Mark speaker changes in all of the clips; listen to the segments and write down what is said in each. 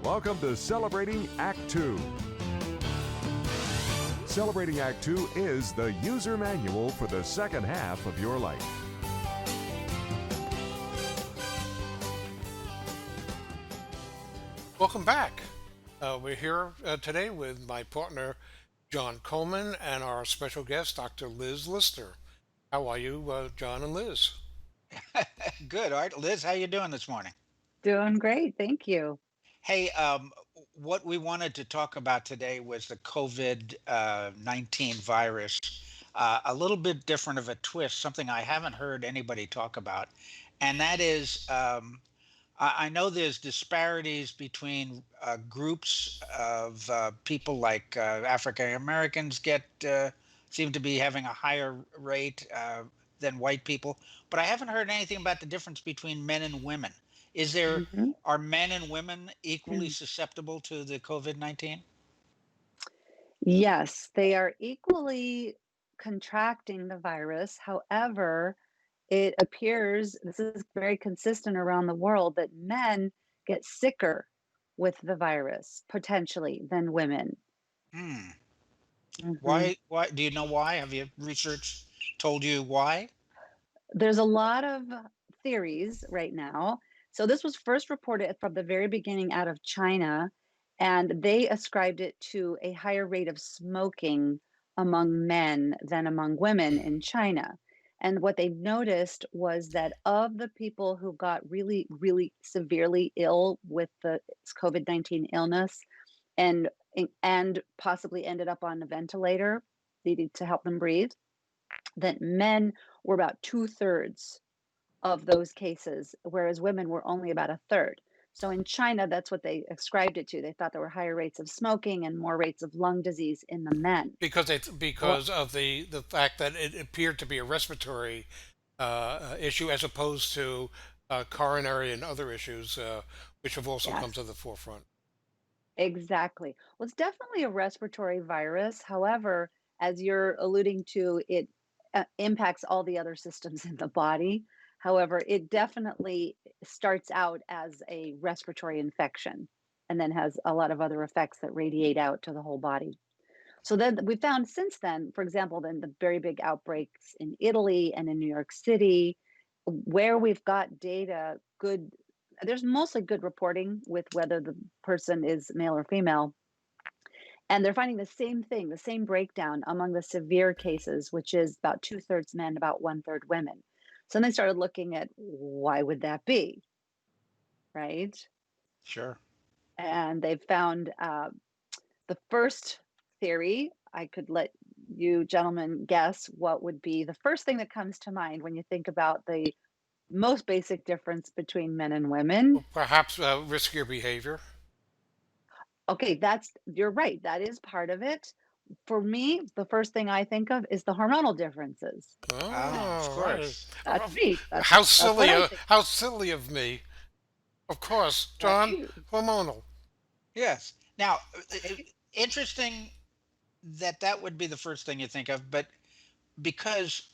Speaker 1: Welcome to Celebrating Act Two. Celebrating Act Two is the user manual for the second half of your life.
Speaker 2: Welcome back. We're here today with my partner, John Coleman, and our special guest, Dr. Liz Lister. How are you, John and Liz?
Speaker 3: Good. All right, Liz, how you doing this morning?
Speaker 4: Doing great, thank you.
Speaker 3: Hey, what we wanted to talk about today was the COVID 19 virus. A little bit different of a twist, something I haven't heard anybody talk about, and that is I know there's disparities between groups of people like African Americans seem to be having a higher rate than white people, but I haven't heard anything about the difference between men and women. Is there
Speaker 4: Mhm.
Speaker 3: Are men and women equally susceptible to the COVID-19?
Speaker 4: Yes, they are equally contracting the virus. However, it appears this is very consistent around the world that men get sicker with the virus potentially than women.
Speaker 3: Hmm.
Speaker 4: Mhm.
Speaker 3: Why do you know why? Have you research told you why?
Speaker 4: There's a lot of theories right now. So this was first reported from the very beginning out of China, and they ascribed it to a higher rate of smoking among men than among women in China. And what they noticed was that of the people who got really, really severely ill with the COVID-19 illness and and possibly ended up on a ventilator needing to help them breathe, that men were about two-thirds of those cases, whereas women were only about a third. So in China, that's what they ascribed it to. They thought there were higher rates of smoking and more rates of lung disease in the men. Well,
Speaker 2: Because of the fact that it appeared to be a respiratory issue as opposed to coronary and other issues, which have also come
Speaker 4: yes,
Speaker 2: to the forefront.
Speaker 4: exactly. Well, it's definitely a respiratory virus. However, as you're alluding to, it impacts all the other systems in the body. However, it definitely starts out as a respiratory infection and then has a lot of other effects that radiate out to the whole body. So then we found since then, for example, then the very big outbreaks in Italy and in New York City, where we've got data, good, there's mostly good reporting with whether the person is male or female. And they're finding the same thing, the same breakdown among the severe cases, which is about two-thirds men, about one-third women. So then they started looking at why would that be, right?
Speaker 3: Sure.
Speaker 4: And they found the first theory, I could let you gentlemen guess what would be the first thing that comes to mind when you think about the most basic difference between men and women.
Speaker 2: Well, perhaps riskier behavior.
Speaker 4: Okay, that's you're right. That is part of it. For me, the first thing I think of is the hormonal differences.
Speaker 3: Of
Speaker 2: Oh, right.
Speaker 3: course.
Speaker 4: That's me. That's what I think.
Speaker 2: How silly of me. Of course, John,
Speaker 4: Right?
Speaker 2: hormonal.
Speaker 3: Yes. Now,
Speaker 4: Right?
Speaker 3: interesting that that would be the first thing you think of, but because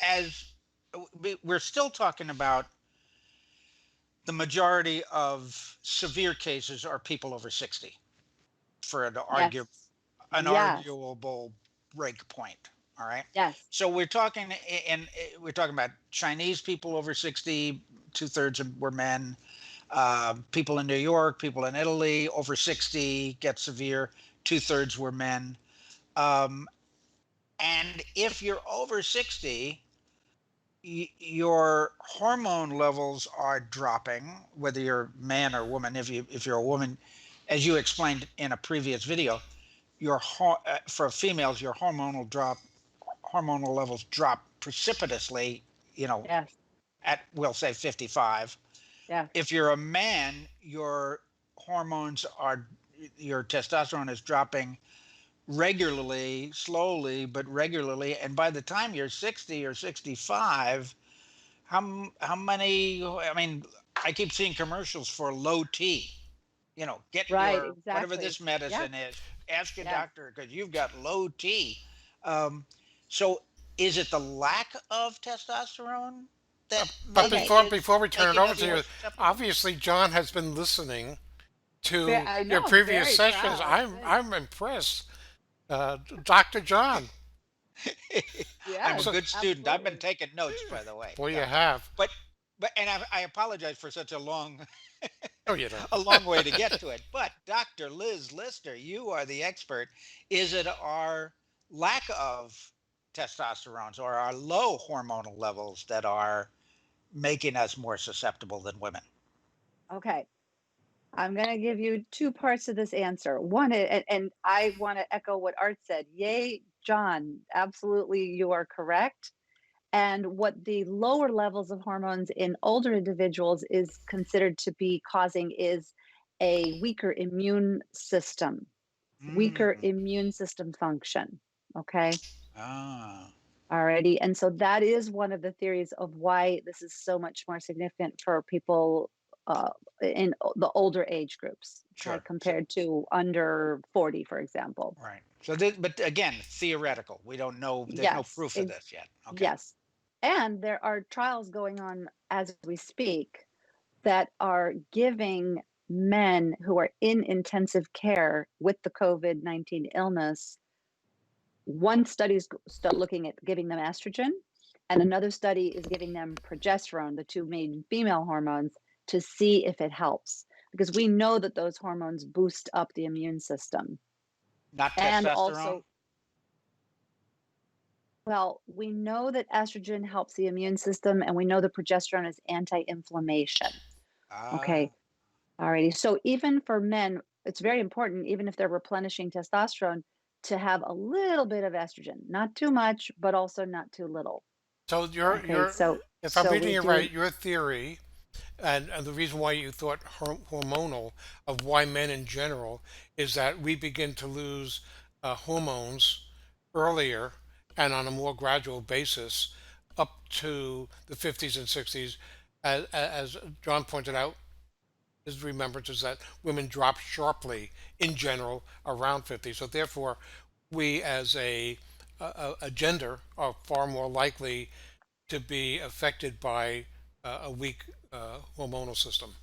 Speaker 3: as we're still talking about the majority of severe cases are people over 60 for
Speaker 4: Yes.
Speaker 3: an
Speaker 4: Yes.
Speaker 3: arguable break point. All right.
Speaker 4: Yes.
Speaker 3: So we're talking, and we're talking about Chinese people over 60, two-thirds were men. People in New York, people in Italy over 60 get severe, two-thirds were men. Um, and if you're over 60, your hormone levels are dropping, whether you're man or woman. If you're a woman, as you explained in a previous video, for females, your hormonal levels drop precipitously. You know,
Speaker 4: Yes.
Speaker 3: at we'll say 55.
Speaker 4: Yes.
Speaker 3: If you're a man, hormones are your testosterone is dropping regularly, slowly but regularly, and by the time you're 60 or 65, how many, I mean, I keep seeing commercials for low T. Get
Speaker 4: Right.
Speaker 3: your whatever
Speaker 4: Exactly.
Speaker 3: this
Speaker 4: Yeah.
Speaker 3: medicine is, ask your
Speaker 4: Yes.
Speaker 3: doctor because you've got low T. Um, so is it the lack of testosterone that
Speaker 2: But
Speaker 4: Okay.
Speaker 3: maybe is
Speaker 2: before we turn it
Speaker 3: making
Speaker 2: over
Speaker 3: us
Speaker 2: to
Speaker 3: more
Speaker 2: you,
Speaker 3: susceptible?
Speaker 2: obviously John has been listening to
Speaker 4: I
Speaker 2: your
Speaker 4: know,
Speaker 2: previous
Speaker 4: very
Speaker 2: sessions.
Speaker 4: proud. Good.
Speaker 2: I'm impressed, Dr. John.
Speaker 3: I'm a
Speaker 4: Yes,
Speaker 2: So,
Speaker 3: good student. I've been
Speaker 4: absolutely.
Speaker 3: taking notes, by the way.
Speaker 2: well, you
Speaker 3: Yeah,
Speaker 2: have.
Speaker 3: but and I apologize for such a long
Speaker 2: Oh, you don't.
Speaker 3: a long way to get to it. But Dr. Liz Lister, you are the expert. Is it our lack of testosterone or our low hormonal levels that are making us more susceptible than women?
Speaker 4: Okay. I'm going to give you two parts of this answer. One, and I want to echo what Art said. Yay, John. Absolutely, you are correct. And what the lower levels of hormones in older individuals is considered to be causing is a weaker
Speaker 3: Mm.
Speaker 4: immune system function. Okay.
Speaker 3: Ah,
Speaker 4: Alrighty. And so that is one of the theories of why this is so much more significant for people in the older age groups, okay,
Speaker 3: sure. So,
Speaker 4: compared to under 40, for example.
Speaker 3: right. So, this, but again, theoretical. We don't know. There's no
Speaker 4: Yes,
Speaker 3: proof of this yet. Okay.
Speaker 4: yes. And there are trials going on as we speak that are giving men who are in intensive care with the COVID-19 illness. One study is looking at giving them estrogen, and another study is giving them progesterone, the two main female hormones, to see if it helps. Because we know that those hormones boost up the immune system.
Speaker 3: Not
Speaker 4: And
Speaker 3: testosterone.
Speaker 4: also, well, we know that estrogen helps the immune system, and we know the progesterone is anti inflammation.
Speaker 3: Ah,
Speaker 4: Okay. Alrighty. So even for men, it's very important, even if they're replenishing testosterone, to have a little bit of estrogen, not too much, but also not too little.
Speaker 2: So
Speaker 4: Okay.
Speaker 2: if I'm
Speaker 4: So
Speaker 2: reading
Speaker 4: we
Speaker 2: it
Speaker 4: do.
Speaker 2: right, your theory and the reason why you thought hormonal of why men in general is that we begin to lose hormones earlier and on a more gradual basis up to the 50s and 60s. As John pointed out, his remembrance is that women drop sharply in general around 50. So therefore, we as a gender are far more likely to be affected by a weak hormonal system.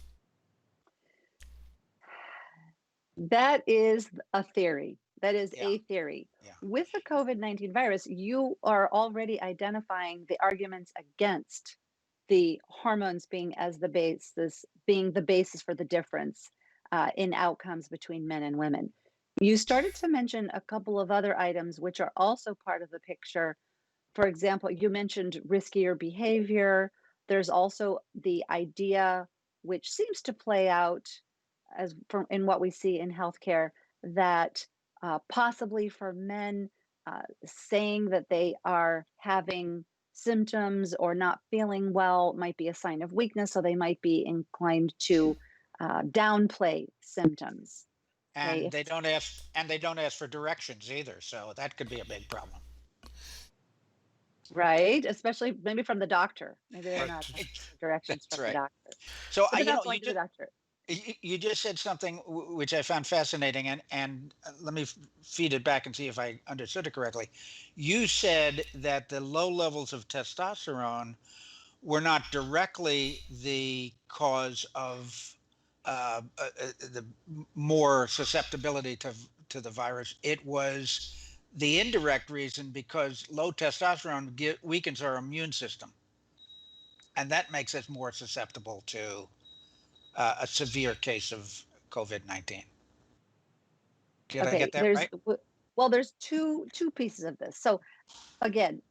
Speaker 4: That is a theory. That is
Speaker 3: yeah,
Speaker 4: a theory.
Speaker 3: yeah.
Speaker 4: With the COVID-19 virus, you are already identifying the arguments against the hormones being as the basis, being the basis for the difference in outcomes between men and women. You started to mention a couple of other items which are also part of the picture. For example, you mentioned riskier behavior. There's also the idea, which seems to play out as from in what we see in healthcare, that possibly for men saying that they are having symptoms or not feeling well might be a sign of weakness, so they might be inclined to downplay symptoms. Okay,
Speaker 3: And they don't ask, and they don't ask for directions either. So that could be a big problem.
Speaker 4: right, especially maybe from the doctor. Maybe they're
Speaker 2: Right.
Speaker 4: not asking for directions
Speaker 3: That's
Speaker 4: from the
Speaker 3: right.
Speaker 4: doctor,
Speaker 3: So
Speaker 4: but they're not
Speaker 3: you
Speaker 4: going to the
Speaker 3: just
Speaker 4: doctor.
Speaker 3: you just said something which I found fascinating, and let me feed it back and see if I understood it correctly. You said that the low levels of testosterone were not directly the cause of the more susceptibility to the virus. It was the indirect reason because low testosterone weakens our immune system, and that makes us more susceptible to a severe case of COVID-19. Did I
Speaker 4: Okay,
Speaker 3: get that right?
Speaker 4: well, there's two pieces of this. So again,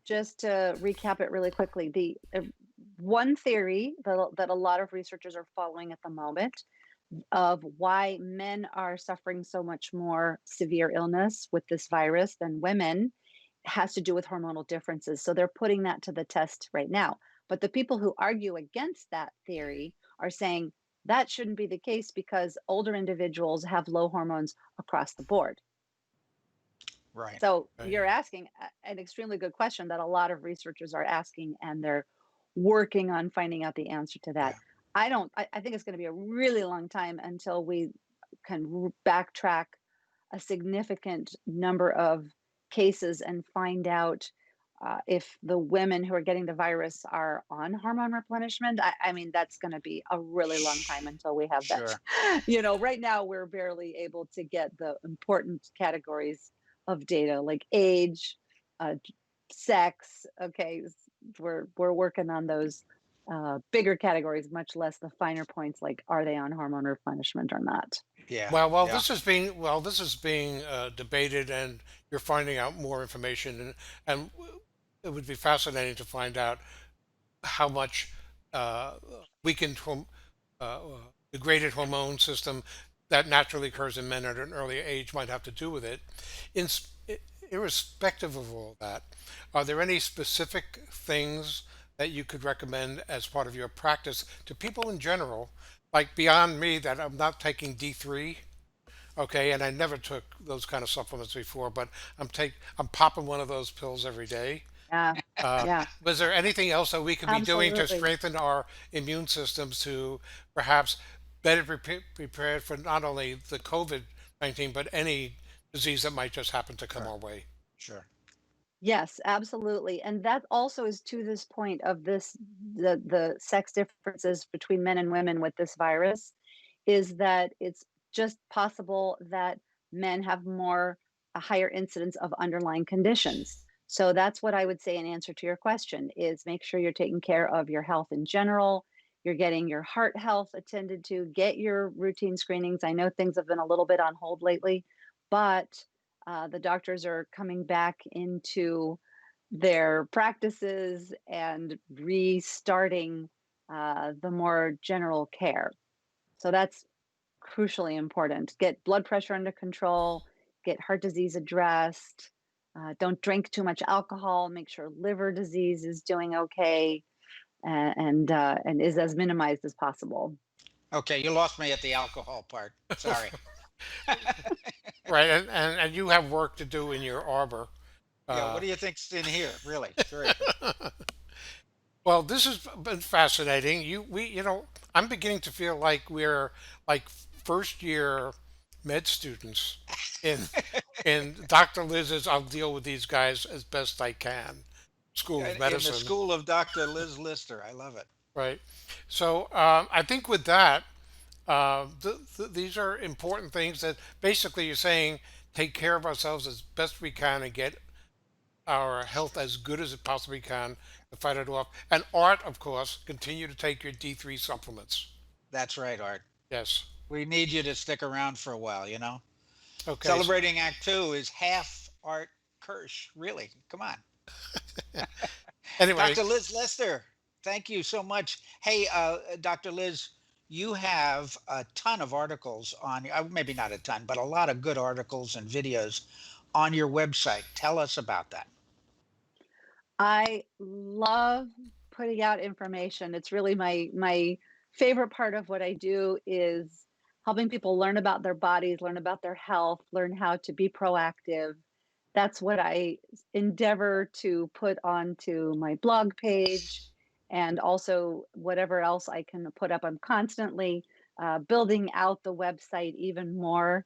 Speaker 4: just to recap it really quickly, the one theory that a lot of researchers are following at the moment of why men are suffering so much more severe illness with this virus than women has to do with hormonal differences. So they're putting that to the test right now. But the people who argue against that theory are saying that shouldn't be the case because older individuals have low hormones across the board.
Speaker 3: Right.
Speaker 4: So
Speaker 2: Okay.
Speaker 4: you're asking an extremely good question that a lot of researchers are asking, and they're working on finding out the answer to that.
Speaker 3: Yeah.
Speaker 4: I think it's going to be a really long time until we can backtrack a significant number of cases and find out if the women who are getting the virus are on hormone replenishment, I mean, that's going to be a really long time until we have that.
Speaker 3: Sure.
Speaker 4: Right now we're barely able to get the important categories of data like age, uh, sex. Okay, we're working on those bigger categories, much less the finer points like are they on hormone replenishment or not.
Speaker 3: Yeah.
Speaker 2: Well,
Speaker 3: Yeah.
Speaker 2: this is being debated, and you're finding out more information, and it would be fascinating to find out how much uh, weakened degraded hormone system that naturally occurs in men at an early age might have to do with it. In, Irrespective of all that, are there any specific things that you could recommend as part of your practice to people in general, like beyond me, that I'm not taking D3? Okay, and I never took those kind of supplements before, but I'm popping one of those pills every day.
Speaker 4: Yeah, yeah,
Speaker 2: Was there anything else that we could be doing to
Speaker 4: absolutely.
Speaker 2: strengthen our immune systems to perhaps better prepared for not only the COVID-19, but any disease that might just happen to come
Speaker 3: Sure.
Speaker 2: our way?
Speaker 3: Sure.
Speaker 4: Yes, absolutely. And that also is to this point of the sex differences between men and women with this virus is that it's just possible that men have a higher incidence of underlying conditions. So that's what I would say in answer to your question is make sure you're taking care of your health in general. You're getting your heart health attended to, get your routine screenings. I know things have been a little bit on hold lately, but the doctors are coming back into their practices and restarting the more general care. So that's crucially important. Get blood pressure under control, get heart disease addressed. Don't drink too much alcohol. Make sure liver disease is doing okay and is as minimized as possible.
Speaker 3: Okay, you lost me at the alcohol part. Sorry.
Speaker 2: Right, and you have work to do in your arbor.
Speaker 3: Yeah, what
Speaker 2: Uh,
Speaker 3: do you think's in here? Really? Seriously.
Speaker 2: well, this has been fascinating. I'm beginning to feel like we're like first year med students in Dr. Liz's I'll deal with these guys as best I can School of
Speaker 3: In the
Speaker 2: Medicine,
Speaker 3: school of Dr. Liz Lister. I love it.
Speaker 2: right? So I think with that, these are important things that basically you're saying take care of ourselves as best we can and get our health as good as it possibly can to fight it off. And Art, of course, continue to take your D3 supplements.
Speaker 3: That's right, Art.
Speaker 2: Yes.
Speaker 3: We need you to stick around for a while, you know?
Speaker 2: Okay. So,
Speaker 3: Celebrating Act Two is half Art Kirsch. Really? Come on.
Speaker 2: anyway,
Speaker 3: Dr. Liz Lester, thank you so much. Hey, Dr. Liz, you have a ton of articles on, maybe not a ton, but a lot of good articles and videos on your website. Tell us about that.
Speaker 4: I love putting out information. It's really my favorite part of what I do is helping people learn about their bodies, learn about their health, learn how to be proactive. That's what I endeavor to put onto my blog page and also whatever else I can put up. I'm constantly building out the website even more.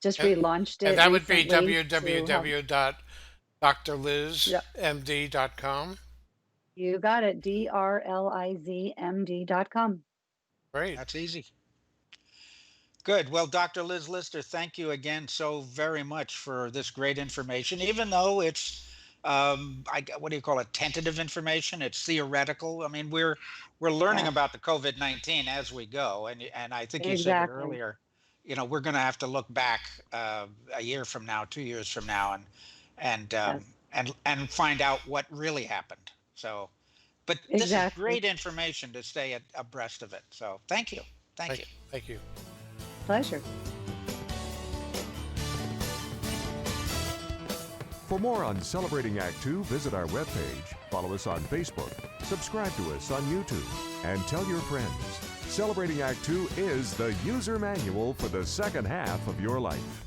Speaker 4: Just
Speaker 2: and,
Speaker 4: relaunched
Speaker 2: and
Speaker 4: it
Speaker 2: that would be
Speaker 4: recently to help.
Speaker 2: www.drlizmd.com.
Speaker 4: Yep, you got it. DRLIZMD.com.
Speaker 2: Great.
Speaker 3: That's easy. Good. Well, Dr. Liz Lister, thank you again so very much for this great information. Even though it's, what do you call it? Tentative information. It's theoretical. I mean, we're learning
Speaker 4: Yeah,
Speaker 3: about the COVID-19 as we go, and I think you said it
Speaker 4: exactly.
Speaker 3: earlier. We're going to have to look back a year from now, 2 years from now, and
Speaker 4: Yes,
Speaker 3: and find out what really happened. So, but this is
Speaker 4: exactly.
Speaker 3: great information to stay abreast of it. So, thank you. Thank you.
Speaker 2: Thank you.
Speaker 4: Pleasure.
Speaker 1: For more on Celebrating Act Two, visit our webpage, follow us on Facebook, subscribe to us on YouTube, and tell your friends. Celebrating Act Two is the user manual for the second half of your life.